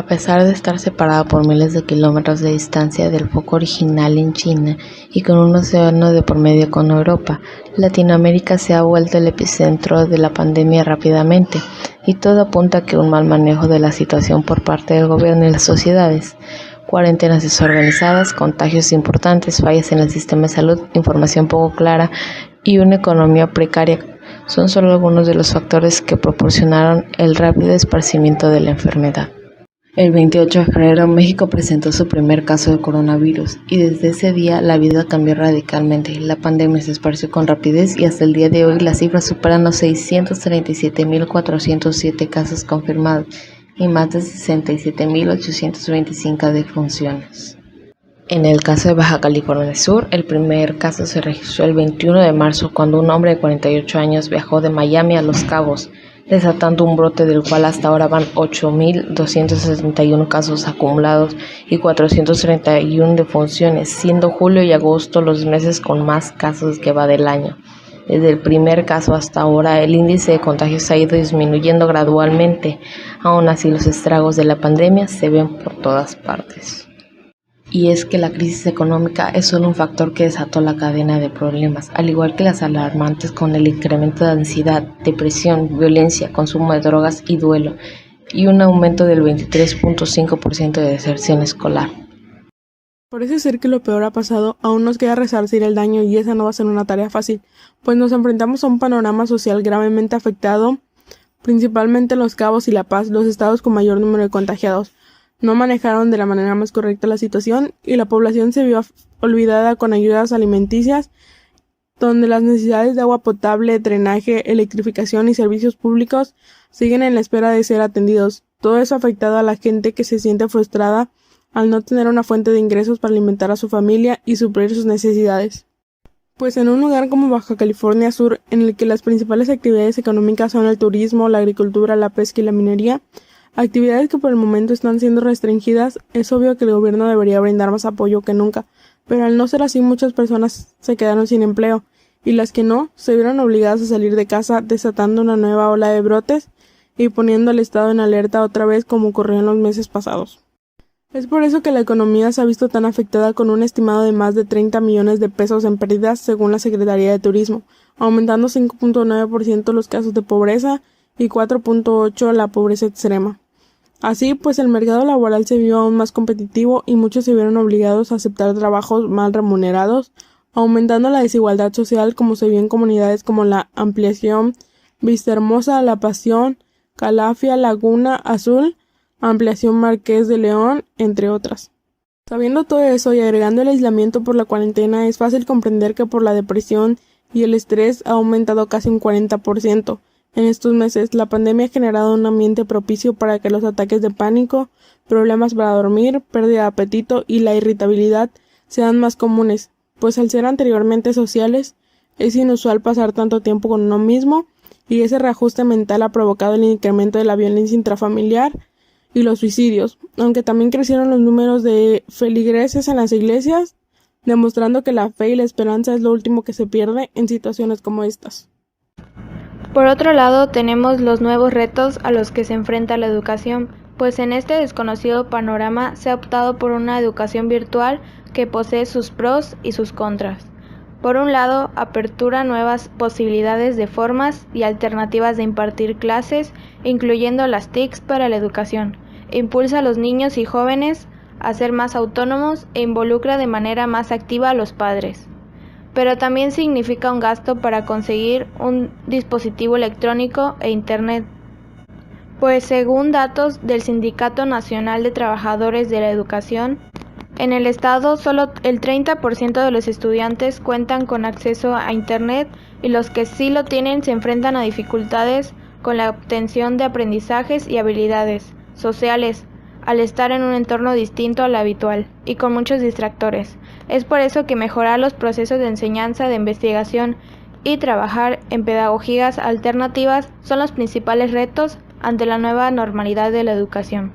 A pesar de estar separada por miles de kilómetros de distancia del foco original en China y con un océano de por medio con Europa, Latinoamérica se ha vuelto el epicentro de la pandemia rápidamente, y todo apunta a que un mal manejo de la situación por parte del gobierno y las sociedades, cuarentenas desorganizadas, contagios importantes, fallas en el sistema de salud, información poco clara y una economía precaria son solo algunos de los factores que proporcionaron el rápido esparcimiento de la enfermedad. El 28 de febrero, México presentó su primer caso de coronavirus y desde ese día la vida cambió radicalmente. La pandemia se esparció con rapidez y hasta el día de hoy las cifras superan los 637.407 casos confirmados y más de 67.825 defunciones. En el caso de Baja California Sur, el primer caso se registró el 21 de marzo cuando un hombre de 48 años viajó de Miami a Los Cabos, desatando un brote del cual hasta ahora van 8.261 casos acumulados y 431 defunciones, siendo julio y agosto los meses con más casos que va del año. Desde el primer caso hasta ahora, el índice de contagios ha ido disminuyendo gradualmente. Aún así, los estragos de la pandemia se ven por todas partes. Y es que la crisis económica es solo un factor que desató la cadena de problemas, al igual que las alarmantes con el incremento de ansiedad, depresión, violencia, consumo de drogas y duelo, y un aumento del 23.5% de deserción escolar. Parece ser que lo peor ha pasado, aún nos queda resarcir el daño y esa no va a ser una tarea fácil, pues nos enfrentamos a un panorama social gravemente afectado, principalmente Los Cabos y La Paz, los estados con mayor número de contagiados. No manejaron de la manera más correcta la situación y la población se vio olvidada con ayudas alimenticias, donde las necesidades de agua potable, drenaje, electrificación y servicios públicos siguen en la espera de ser atendidos. Todo eso ha afectado a la gente que se siente frustrada al no tener una fuente de ingresos para alimentar a su familia y suplir sus necesidades. Pues en un lugar como Baja California Sur, en el que las principales actividades económicas son el turismo, la agricultura, la pesca y la minería, actividades que por el momento están siendo restringidas, es obvio que el gobierno debería brindar más apoyo que nunca, pero al no ser así muchas personas se quedaron sin empleo, y las que no, se vieron obligadas a salir de casa, desatando una nueva ola de brotes y poniendo al estado en alerta otra vez como ocurrió en los meses pasados. Es por eso que la economía se ha visto tan afectada con un estimado de más de 30 millones de pesos en pérdidas según la Secretaría de Turismo, aumentando 5.9% los casos de pobreza y 4.8% la pobreza extrema. Así pues el mercado laboral se vio aún más competitivo y muchos se vieron obligados a aceptar trabajos mal remunerados, aumentando la desigualdad social como se vio en comunidades como La Ampliación, Vistahermosa, La Pasión, Calafia, Laguna Azul, Ampliación Marqués de León, entre otras. Sabiendo todo eso y agregando el aislamiento por la cuarentena, es fácil comprender que por la depresión y el estrés ha aumentado casi un 40%. En estos meses, la pandemia ha generado un ambiente propicio para que los ataques de pánico, problemas para dormir, pérdida de apetito y la irritabilidad sean más comunes, pues al ser anteriormente sociales, es inusual pasar tanto tiempo con uno mismo y ese reajuste mental ha provocado el incremento de la violencia intrafamiliar y los suicidios, aunque también crecieron los números de feligreses en las iglesias, demostrando que la fe y la esperanza es lo último que se pierde en situaciones como estas. Por otro lado, tenemos los nuevos retos a los que se enfrenta la educación, pues en este desconocido panorama se ha optado por una educación virtual que posee sus pros y sus contras. Por un lado, apertura nuevas posibilidades de formas y alternativas de impartir clases, incluyendo las TICs para la educación. Impulsa a los niños y jóvenes a ser más autónomos e involucra de manera más activa a los padres. Pero también significa un gasto para conseguir un dispositivo electrónico e internet. Pues según datos del Sindicato Nacional de Trabajadores de la Educación, en el estado solo el 30% de los estudiantes cuentan con acceso a internet y los que sí lo tienen se enfrentan a dificultades con la obtención de aprendizajes y habilidades sociales al estar en un entorno distinto al habitual y con muchos distractores. Es por eso que mejorar los procesos de enseñanza, de investigación y trabajar en pedagogías alternativas son los principales retos ante la nueva normalidad de la educación.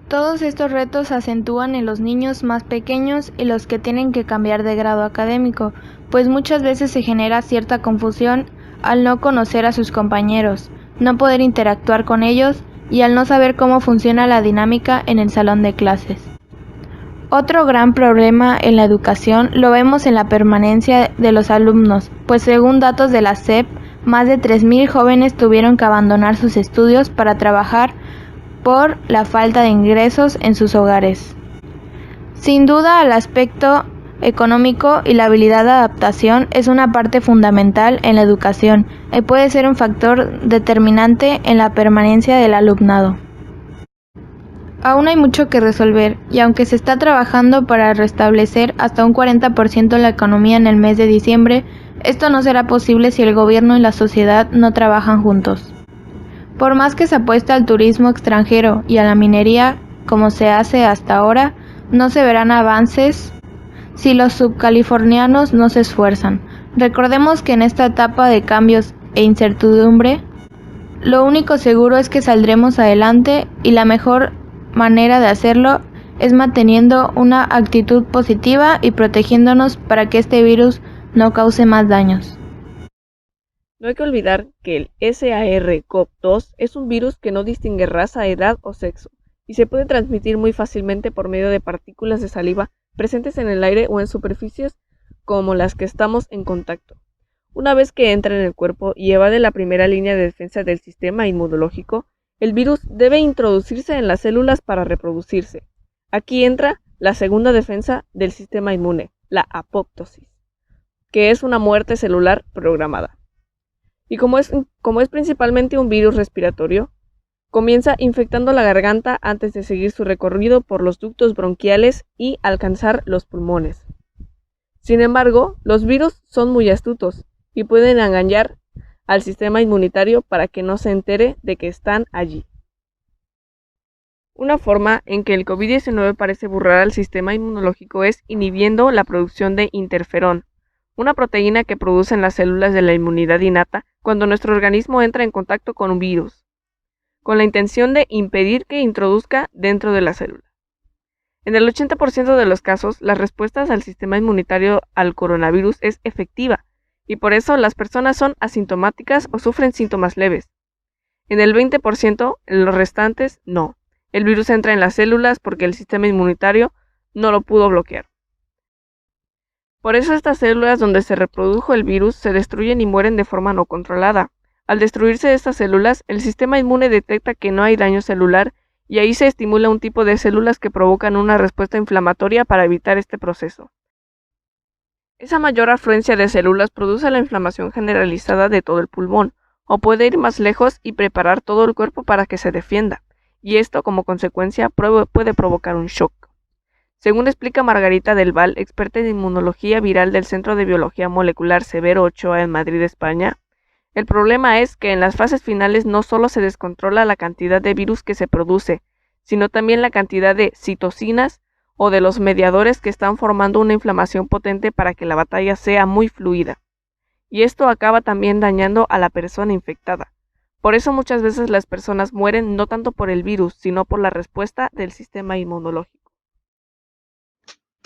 Todos estos retos se acentúan en los niños más pequeños y los que tienen que cambiar de grado académico, pues muchas veces se genera cierta confusión al no conocer a sus compañeros, no poder interactuar con ellos y al no saber cómo funciona la dinámica en el salón de clases. Otro gran problema en la educación lo vemos en la permanencia de los alumnos, pues según datos de la SEP, más de 3.000 jóvenes tuvieron que abandonar sus estudios para trabajar por la falta de ingresos en sus hogares. Sin duda, el aspecto económico y la habilidad de adaptación es una parte fundamental en la educación y puede ser un factor determinante en la permanencia del alumnado. Aún hay mucho que resolver, y aunque se está trabajando para restablecer hasta un 40% la economía en el mes de diciembre, esto no será posible si el gobierno y la sociedad no trabajan juntos. Por más que se apueste al turismo extranjero y a la minería, como se hace hasta ahora, no se verán avances si los subcalifornianos no se esfuerzan. Recordemos que en esta etapa de cambios e incertidumbre, lo único seguro es que saldremos adelante, y la mejor manera de hacerlo es manteniendo una actitud positiva y protegiéndonos para que este virus no cause más daños. No hay que olvidar que el SARS-CoV-2 es un virus que no distingue raza, edad o sexo, y se puede transmitir muy fácilmente por medio de partículas de saliva presentes en el aire o en superficies como las que estamos en contacto. Una vez que entra en el cuerpo y evade la primera línea de defensa del sistema inmunológico, el virus debe introducirse en las células para reproducirse. Aquí entra la segunda defensa del sistema inmune, la apoptosis, que es una muerte celular programada. Y como es principalmente un virus respiratorio, comienza infectando la garganta antes de seguir su recorrido por los ductos bronquiales y alcanzar los pulmones. Sin embargo, los virus son muy astutos y pueden engañar al sistema inmunitario para que no se entere de que están allí. Una forma en que el COVID-19 parece burlar al sistema inmunológico es inhibiendo la producción de interferón, una proteína que producen las células de la inmunidad innata cuando nuestro organismo entra en contacto con un virus, con la intención de impedir que introduzca dentro de la célula. En el 80% de los casos, las respuestas al sistema inmunitario al coronavirus es efectiva, y por eso las personas son asintomáticas o sufren síntomas leves. En el 20%, en los restantes, no. El virus entra en las células porque el sistema inmunitario no lo pudo bloquear. Por eso estas células donde se reprodujo el virus se destruyen y mueren de forma no controlada. Al destruirse estas células, el sistema inmune detecta que no hay daño celular y ahí se estimula un tipo de células que provocan una respuesta inflamatoria para evitar este proceso. Esa mayor afluencia de células produce la inflamación generalizada de todo el pulmón, o puede ir más lejos y preparar todo el cuerpo para que se defienda, y esto como consecuencia puede provocar un shock. Según explica Margarita del Val, experta en inmunología viral del Centro de Biología Molecular Severo Ochoa en Madrid, España, el problema es que en las fases finales no solo se descontrola la cantidad de virus que se produce, sino también la cantidad de citocinas o de los mediadores que están formando una inflamación potente para que la batalla sea muy fluida. Y esto acaba también dañando a la persona infectada. Por eso muchas veces las personas mueren no tanto por el virus, sino por la respuesta del sistema inmunológico.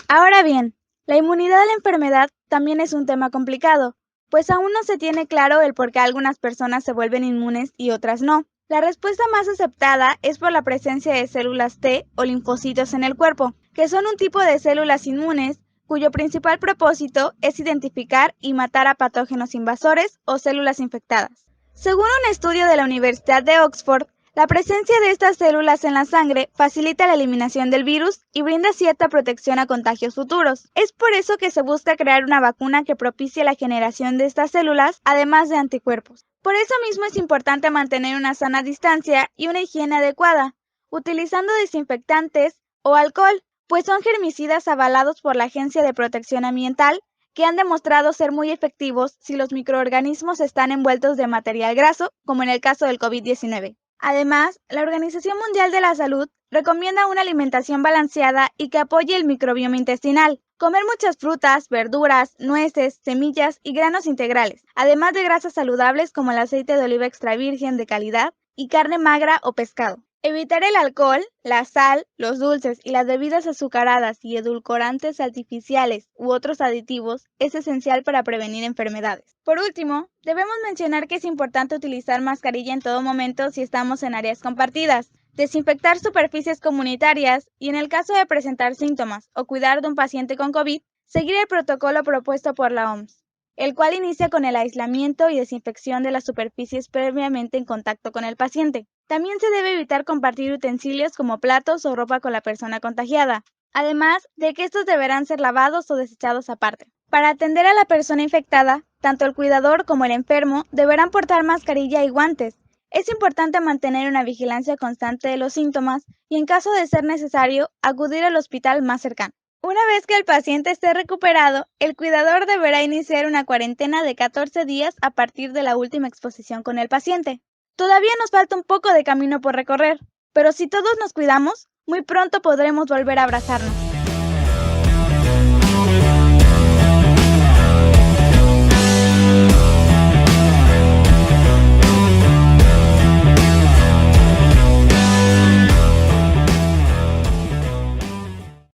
Ahora bien, la inmunidad a la enfermedad también es un tema complicado, pues aún no se tiene claro el por qué algunas personas se vuelven inmunes y otras no. La respuesta más aceptada es por la presencia de células T o linfocitos en el cuerpo, que son un tipo de células inmunes cuyo principal propósito es identificar y matar a patógenos invasores o células infectadas. Según un estudio de la Universidad de Oxford, la presencia de estas células en la sangre facilita la eliminación del virus y brinda cierta protección a contagios futuros. Es por eso que se busca crear una vacuna que propicie la generación de estas células, además de anticuerpos. Por eso mismo es importante mantener una sana distancia y una higiene adecuada, utilizando desinfectantes o alcohol, pues son germicidas avalados por la Agencia de Protección Ambiental, que han demostrado ser muy efectivos si los microorganismos están envueltos de material graso, como en el caso del COVID-19. Además, la Organización Mundial de la Salud recomienda una alimentación balanceada y que apoye el microbioma intestinal. Comer muchas frutas, verduras, nueces, semillas y granos integrales, además de grasas saludables como el aceite de oliva extra virgen de calidad y carne magra o pescado. Evitar el alcohol, la sal, los dulces y las bebidas azucaradas y edulcorantes artificiales u otros aditivos es esencial para prevenir enfermedades. Por último, debemos mencionar que es importante utilizar mascarilla en todo momento si estamos en áreas compartidas, desinfectar superficies comunitarias y en el caso de presentar síntomas o cuidar de un paciente con COVID, seguir el protocolo propuesto por la OMS, el cual inicia con el aislamiento y desinfección de las superficies previamente en contacto con el paciente. También se debe evitar compartir utensilios como platos o ropa con la persona contagiada, además de que estos deberán ser lavados o desechados aparte. Para atender a la persona infectada, tanto el cuidador como el enfermo deberán portar mascarilla y guantes. Es importante mantener una vigilancia constante de los síntomas y, en caso de ser necesario, acudir al hospital más cercano. Una vez que el paciente esté recuperado, el cuidador deberá iniciar una cuarentena de 14 días a partir de la última exposición con el paciente. Todavía nos falta un poco de camino por recorrer, pero si todos nos cuidamos, muy pronto podremos volver a abrazarnos.